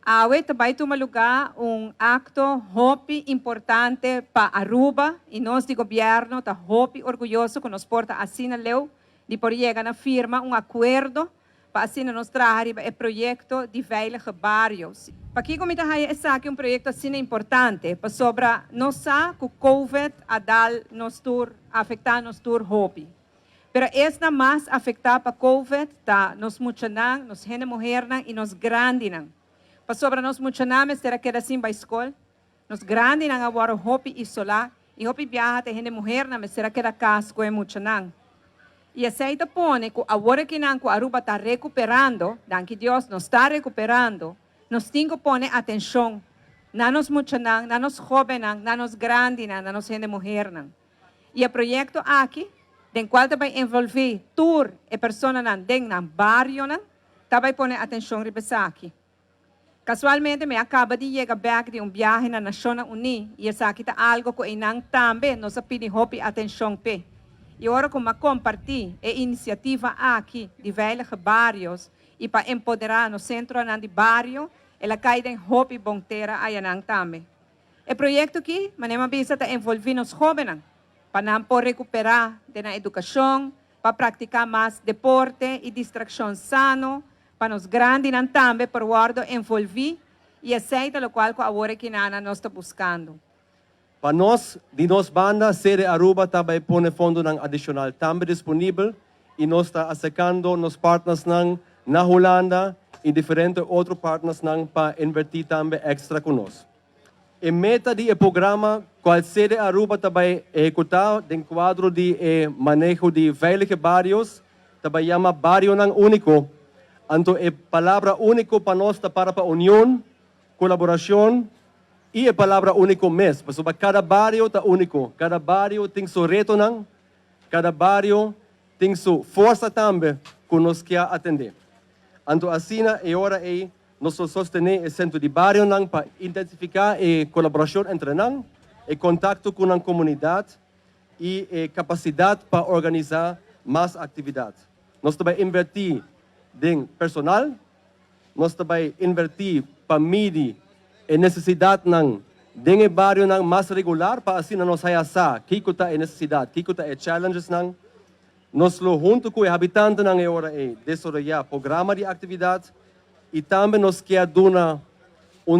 Awit também tumaluga acto hopi importante para Aruba e nós de governo tá hopi orgulhoso que nos porta assim na leu de por chegar na firma acordo para assim nos trazer o projeto de veilige bairros. Para que como está aí aqui projeto assim importante para sobre não só que o COVID a dar nos tur afetar nos tur hopi. Pero esta mais afetar para COVID tá nos muchanan, nos gente mulher e nos grandinan. Para sobre nós muchanan será que assim para escola, nos grandinan agora hopi isolar e hopi viaja te gente mulher na será que era casco e muchanan. E aceita pone que agora que não Aruba está recuperando, danke Deus, nos está recuperando, nos tem que pôr atenção na nos muchanan, na nos jovens, na nos grandes, na nos gente mulher. E o projeto aqui, den qual também envolve tour e pessoas na barrio, também pôr atenção para aqui. Casualmente, me acaba de chegar back de viagem na Nações Unidas e essa aqui está algo que inang também nos pede hopi atenção pe. E agora como compartilhar a iniciativa aqui de veilige bairros e para empoderar no centro de bairro, ela cai em hopi bonteira ayanang também. O projeto aqui, manema bisa está envolvendo os jovens para não recuperar da educação, para praticar mais deporte e distração sano, para os grandes também para o envolver e aceita o qual agora que nós está buscando. Para nós, de nossa banda, Sede Aruba também põe fundo adicional também disponível e nós está acercando nos partners na Holanda e diferentes outros partners para invertir também extra conosco. A meta do programa, qual Sede Aruba também executar em quadro de manejo de veilige bairros, também chama Barrio Único. Então, a palavra único para nós está para a união, colaboração, e a palavra único mesmo, porque cada barrio está único, cada barrio tem seu reto, cada barrio tem sua força também que nós queremos atender. Então, assim, é hora de nós sostener o centro de barrio para intensificar a colaboração entre nós, o contato com a comunidade e a capacidade para organizar mais atividades. Nós também invertir em personal, nós também invertir para medir a necessidade de barrio mais regular para assim nós saia que está a necessidade, que está a challenges nós junto com os habitantes é hora de desenvolver programa de atividade e também nós queremos dar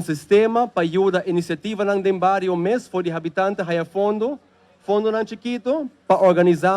sistema para ajudar a iniciativa do barrio mesmo, for de habitantes, fundo chiquito para organizar